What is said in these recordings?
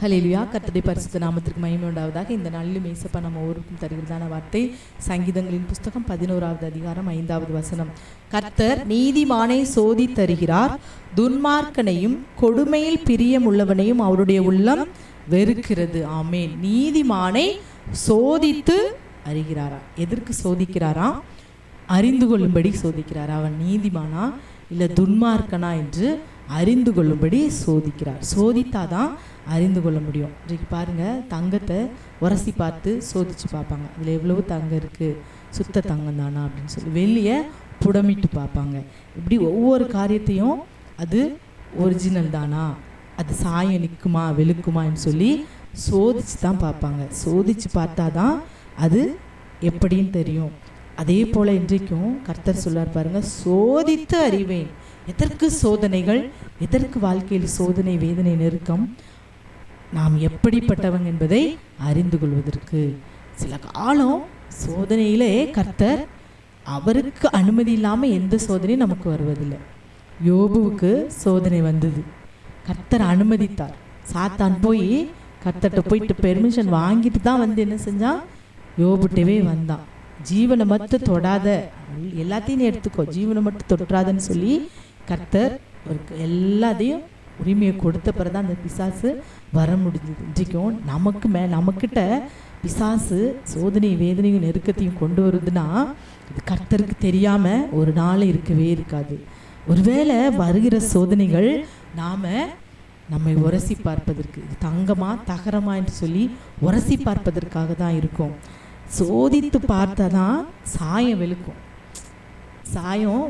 ஹல்லேலூயா. கர்த்தருடைய பரிசுத்த நாமத்திற்கு மகிமை உண்டாவதாக. இந்த நாளிலும் இயேசப்பா நம்ம ஒவ்வொருக்கும் தருகிறதான வார்த்தை சங்கீதங்களின் புஸ்தகம் 11வது அதிகாரம் 5வது வசனம். கர்த்தர் நீதிமானை சோதித்தருகிறார், துன்மார்க்கனையும் கொடுமையில் பிரியமுள்ளவனையும் அவருடைய உள்ளம் வெறுக்கிறது. ஆமென். நீதிமானை சோதித்து அறிகிறாரா? எதற்கு சோதிக்கிறாரா? அறிந்து கொள்ளும்படி சோதிக்கிறார். அவன் நீதிமானா இல்லை துன்மார்க்கனா என்று அறிந்து கொள்ளும்படி சோதிக்கிறார். சோதித்தாதான் அறிந்து கொள்ள முடியும். இன்றைக்கு பாருங்கள், தங்கத்தை உரசி பார்த்து சோதித்து பார்ப்பாங்க. அதில் எவ்வளவு தங்கம் இருக்குது, சுத்த தங்கம் தானா அப்படின்னு சொல்லி வெளியே புடமிட்டு பார்ப்பாங்க. இப்படி ஒவ்வொரு காரியத்தையும் அது ஒரிஜினல் தானா, அது சாயம் நிற்குமா வெளுக்குமான்னு சொல்லி சோதித்து தான் பார்ப்பாங்க. சோதித்து பார்த்தா தான் அது எப்படின்னு தெரியும். அதே போல் இன்றைக்கும் கர்த்தர் சொல்லார் பாருங்க, சோதித்து அறிவேன். எதற்கு சோதனைகள், எதற்கு வாழ்க்கையில் சோதனை, வேதனை, நெருக்கம்? நாம் எப்படிப்பட்டவங்க என்பதை அறிந்து கொள்வதற்கு. சில காலம் சோதனையிலே கர்த்தர் அவருக்கு அனுமதி இல்லாமல் எந்த சோதனையும் நமக்கு வருவதில்லை. யோபுவுக்கு சோதனை வந்தது, கர்த்தர் அனுமதித்தார். சாத்தான் போய் கர்த்தர்கிட்ட போயிட்டு பெர்மிஷன் வாங்கிட்டு தான் வந்து என்ன செஞ்சான், யோபுட்டவே வந்தான். ஜீவனை மட்டும் தொடாத, எல்லாத்தையும் எடுத்துக்கோ, ஜீவனை மட்டும் தொட்டுறாதன்னு சொல்லி கர்த்தர் அவருக்கு எல்லாத்தையும் உரிமையை கொடுத்த பிறதான் அந்த பிசாசு வர முடிஞ்சது. இன்றைக்கும் நமக்கிட்ட பிசாசு சோதனை, வேதனையும், நெருக்கத்தையும் கொண்டு வருதுன்னா இது கர்த்தருக்கு தெரியாமல் ஒரு நாள் இருக்கவே இருக்காது. ஒருவேளை வருகிற சோதனைகள் நம்மை உரசி பார்ப்பதற்கு, இது தங்கமா தகரமா என்று சொல்லி உரசி பார்ப்பதற்காக தான் இருக்கும். சோதித்து பார்த்தா தான் சாயம் வெளுக்கும், சாயம்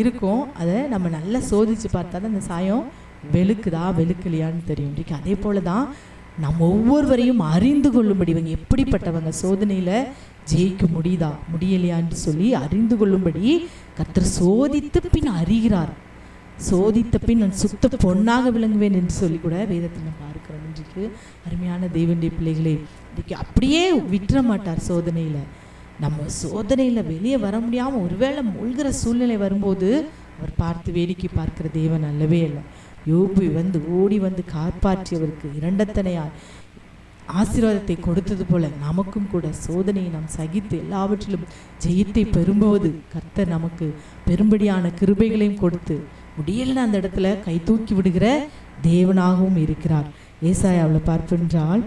இருக்கும். அதை நம்ம நல்லா சோதித்து பார்த்தா தான் அந்த சாயம் வெளுக்குதா வெளுக்கலையான்னு தெரியும். இன்றைக்கு அதே போல தான் நம்ம ஒவ்வொருவரையும் அறிந்து கொள்ளும்படி, இவங்க எப்படிப்பட்டவங்க, சோதனையில் ஜெயிக்க முடியுதா முடியலையான்னு சொல்லி அறிந்து கொள்ளும்படி கர்த்தர் சோதித்து பின் அறிகிறார். சோதித்த பின் நான் சுத்த பொன்னாக விளங்குவேன் என்று சொல்லி கூட வேதத்தில் நம்ம பார்க்கிறோம். இன்றைக்கு அருமையான தேவனுடைய பிள்ளைகளே, இன்றைக்கு அப்படியே விட்டுற மாட்டார். சோதனையில் நம்ம சோதனையில் வெளியே வர முடியாமல் ஒருவேளை மூழ்கிற சூழ்நிலை வரும்போது அவர் பார்த்து வேடிக்கை பார்க்கிற தேவன் அல்லவே அல்ல. யோபு ஓடி வந்து காப்பாற்றியவருக்கு இரண்டத்தனையால் ஆசீர்வாதத்தை கொடுத்தது போல நமக்கும் கூட சோதனையை நாம் சகித்து எல்லாவற்றிலும் ஜெயத்தை பெறும்போது கர்த்தர் நமக்கு பெரும்படியான கிருபைகளையும் கொடுத்து முடியலன்னு அந்த இடத்துல கை தூக்கி விடுகிற தேவனாகவும் இருக்கிறார். ஏசாயாவில் பார்ப்பென்றால்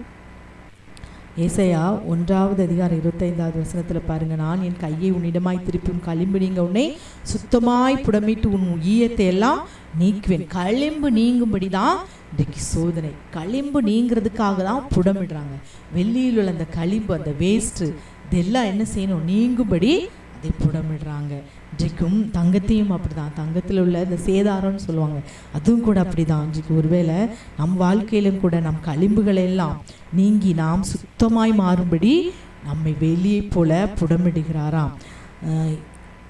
ஏசாயா 1வது அதிகாரம் 25வது வசனத்தில் பாருங்க, நான் என் கையை உன்னிடமாய் திருப்பியும் களிம்பு நீங்க உன்னை சுத்தமாய் புடமிட்டு உன் ஈயத்தை எல்லாம் நீக்குவேன். களிம்பு நீங்கும்படி தான் இன்றைக்கு சோதனை. களிம்பு நீங்கிறதுக்காக தான் புடமிடுறாங்க. வெள்ளியில் உள்ள அந்த களிம்பு, அந்த வேஸ்ட்டு, இதெல்லாம் என்ன செய்யணும், நீங்கும்படி அதை புடமிடுறாங்க. இன்றைக்கும் தங்கத்தையும் அப்படி தான், தங்கத்தில் உள்ள இந்த சேதாரம்னு சொல்லுவாங்க, அதுவும் கூட அப்படி தான். இன்றைக்கு ஒருவேளை நம் வாழ்க்கையிலும் கூட நம் களிம்புகளெல்லாம் நீங்கி நாம் சுத்தமாய் மாறும்படி நம்மை வெளியே போல புடமிடுகிறாராம்.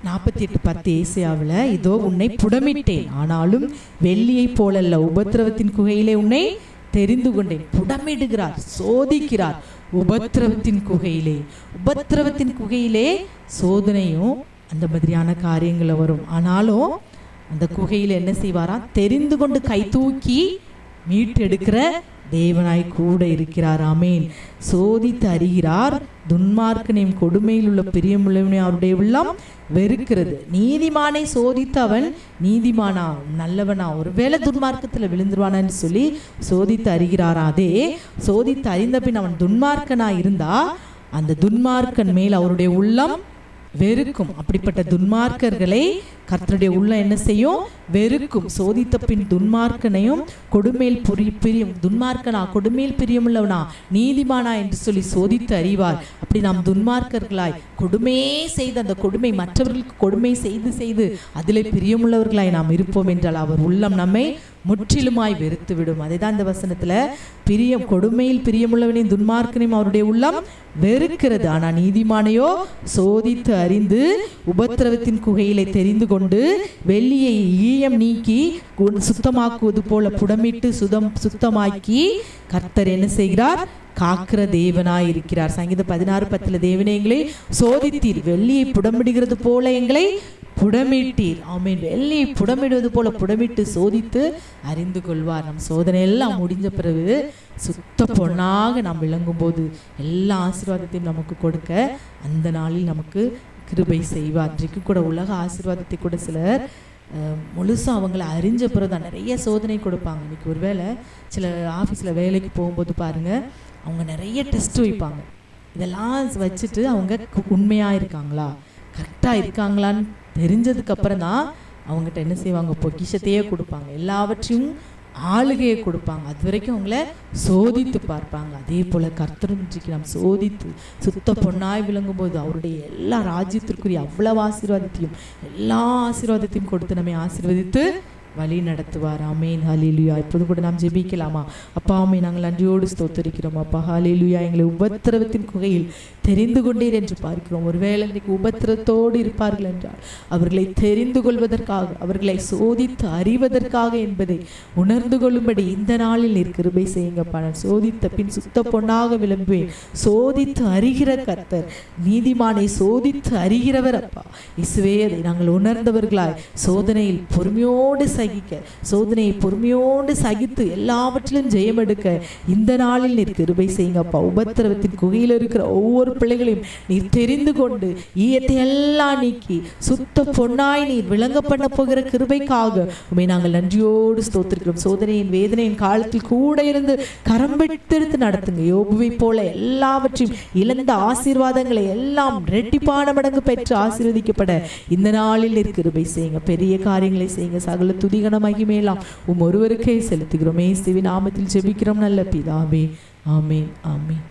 48:10 ஏசாயாவில், இதோ உன்னை புடமிட்டேன், ஆனாலும் வெள்ளியை போலல்ல, உபத்திரவத்தின் குகையிலே உன்னை தெரிந்து கொண்டேன். புடமிடுகிறார், சோதிக்கிறார். உபத்திரவத்தின் குகையிலே சோதனையும் அந்த மாதிரியான காரியங்களை வரும். ஆனாலும் அந்த குகையில் என்ன செய்வாராம், தெரிந்து கொண்டு கை தூக்கி மீட்டெடுக்கிற தேவனாய் கூட இருக்கிறார். ஆமேன். சோதித்து அறிகிறார், துன்மார்க்கனையும் கொடுமையில் உள்ள பிரியமுள்ளவனையும் அவருடைய உள்ளம் வெறுக்கிறது. நீதிமானை சோதித்து அவன் நீதிமானா நல்லவனா ஒருவேளை துன்மார்க்கத்தில் விழுந்துருவானான்னு சொல்லி சோதித்து அறிகிறாரா. அதே சோதித்து அறிந்த பின் அவன் துன்மார்க்கனா இருந்தா அந்த துன்மார்க்கன் மேல் அவருடைய உள்ளம் வெறுக்கும். அப்படிப்பட்ட துன்மார்க்கர்களை கர்த்தருடைய உள்ளம் என்ன செய்யும், வெறுக்கும். சோதித்த பின் துன்மார்க்கனையும் கொடுமையில் துன்மார்க்கனா கொடுமையில் பிரியமுள்ளவனா நீதிமானா என்று சொல்லி சோதித்து அறிவார். அப்படி நாம் துன்மார்க்கர்களாய் கொடுமையே செய்து அந்த கொடுமை மற்றவர்களுக்கு கொடுமை செய்து அதிலே பிரியமுள்ளவர்களாய் நாம் இருப்போம் என்றால் அவர் உள்ளம் நம்மை முற்றிலுமாய் வெறுத்து விடும். அதே தான் இந்த வசனத்தில், கொடுமையில் பிரியமுள்ளவனையும் துன்மார்க்கனையும் அவருடைய உள்ளம் வெறுக்கிறது, ஆனால் நீதிமானையோ சோதித்து அறிந்து உபத்திரவத்தின் குகையிலே தெரிந்து கொண்டு வெள்ளியை ஈயம் நீக்கி சுத்தமாக்குவது போல புடமிட்டு சுத்தமாக்கி கர்த்தர் என்ன செய்கிறார்? காக்கிற தேவனாய் இருக்கிறார். சங்கீதம் 16:10 தேவனே எங்களை சோதித்தீர், வெள்ளியை புடமிடுகிறது போல எங்களை புடமிட்டீர். ஆமென். வெள்ளியை புடமிடுவது போல புடமிட்டு சோதித்து அறிந்து கொள்வார். நம் சோதனை எல்லாம் முடிஞ்ச பிறகு சுத்த பொன்னாக நாம் விளங்கும் போது எல்லா ஆசீர்வாதத்தையும் நமக்கு கொடுக்க அந்த நாளில் நமக்கு கிருபை செய்வார். இன்றைக்கு கூட உலக ஆசீர்வாதத்தை கூட சிலர் முழுசாக அவங்கள அறிஞ்ச பிறகு தான் நிறைய சோதனை கொடுப்பாங்க. இன்றைக்கி ஒருவேளை சில ஆஃபீஸில் வேலைக்கு போகும்போது பாருங்கள், அவங்க நிறைய டெஸ்ட் வைப்பாங்க. இதெல்லாம் வச்சுட்டு அவங்க உண்மையாக இருக்காங்களா, கரெக்டாக இருக்காங்களான்னு தெரிஞ்சதுக்கப்புறம் தான் அவங்ககிட்ட என்ன செய்வாங்க? பொக்கிஷத்தையே கொடுப்பாங்க, எல்லாவற்றையும் ஆளுகையை கொடுப்பாங்க. அது வரைக்கும் அவங்கள சோதித்து பார்ப்பாங்க. அதே போல் கர்த்தரும் இன்றைக்கு நாம் சோதித்து சுத்த பொன்னாய் விளங்கும் போது அவருடைய எல்லா ராஜ்யத்திற்குரிய அவ்வளவு ஆசீர்வாதத்தையும் எல்லா ஆசீர்வாதத்தையும் கொடுத்து நம்மை ஆசீர்வதித்து வழி நடத்துவார். ஆமேன். ஹல்லேலூயா. இப்போது கூட நாம் ஜெபிக்கலாமா? அப்பா ஆமே, நாங்கள் நன்றியோடு ஸ்தோத்திரிக்கிறோம். அப்பா ஹல்லேலூயா. எங்களை உபத்திரவத்தின் குகையில் தெரிந்து கொண்டீர் என்று பார்க்கிறோம். ஒருவேளை இன்றைக்கு உபத்திரத்தோடு இருப்பார்கள் என்றால் அவர்களை தெரிந்து கொள்வதற்காக, அவர்களை சோதித்து அறிவதற்காக என்பதை உணர்ந்து கொள்ளும்படி இந்த நாளில் நீர் கிருபை செய்யுங்கப்பா. நான் சோதித்த பின் சுத்த பொன்னாக விளம்புவேன். சோதித்து அறிகிற கர்த்தர், நீதிமானை சோதித்து அறிகிறவர் அப்பா. இயேசுவே, அதை நாங்கள் உணர்ந்தவர்களாய் சோதனையில் பொறுமையோடு சகிக்க, சோதனையை பொறுமையோடு சகித்து எல்லாவற்றிலும் ஜெயம் எடுக்க இந்த நாளில் நீர் கிருபை செய்யுங்கப்பா. உபத்திரவத்தின் குகையில் இருக்கிற ஒவ்வொரு பிள்ளைகளையும் நீர் தெரிந்து கொண்டு ஈயத்தை எல்லாம் நீக்கி சுத்த பொன்னாய் நீர் விளங்க பண்ண போகிற கிருபைக்காக உண்மை நாங்கள் நன்றியோடு ஸ்தோத்திரிக்கிறோம். சோதனையின் வேதனையின் காலத்தில் கூட இருந்து கரம் பிடித்தெடுத்து நடத்துங்க. யோபுவை போல எல்லாவற்றையும் இழந்த ஆசீர்வாதங்களை எல்லாம் இரட்டிப்பான மடங்கு பெற்று ஆசீர்வதிக்கப்பட இந்த நாளில் நீர் கிருபை செய்யுங்க. பெரிய காரியங்களை செய்யுங்க. சகல துதிகன மகிமையெல்லாம் ஒருவருக்கே செலுத்துகிறோம். இயேசுவின் நாமத்தில் ஜெபிக்கிறோம் நல்ல பிதாவே. ஆமென். ஆமென்.